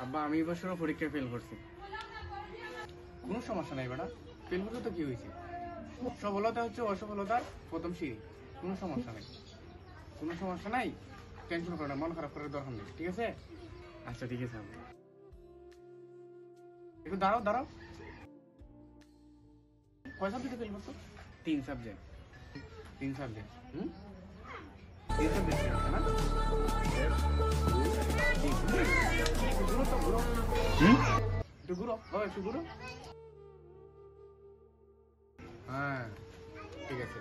আব্বা আমি এই বছরও পরীক্ষায় ফেল করছি। কোনো সমস্যা নাই বেটা, ফেল করতে তো কি হয়েছে? সফলতা হচ্ছে অসফলতার প্রথম সিঁড়ি। কোনো সমস্যা নাই, কোনো সমস্যা নাই, টেনশন করো না, মন খারাপ করার দরকার নেই, ঠিক আছে? আচ্ছা ঠিক আছে আব্বা। একটু দাঁড়াও দাঁড়াও, কয় সাবজেক্টে ফেল করছো? 3 সাবজেক্ট। 3 সাবজেক্ট, 3 সাবজেক্ট আছে না? ঘুরো তো ঘুরো, একটু ঘুরো, একটু ঘুরো। হ্যাঁ ঠিক আছে।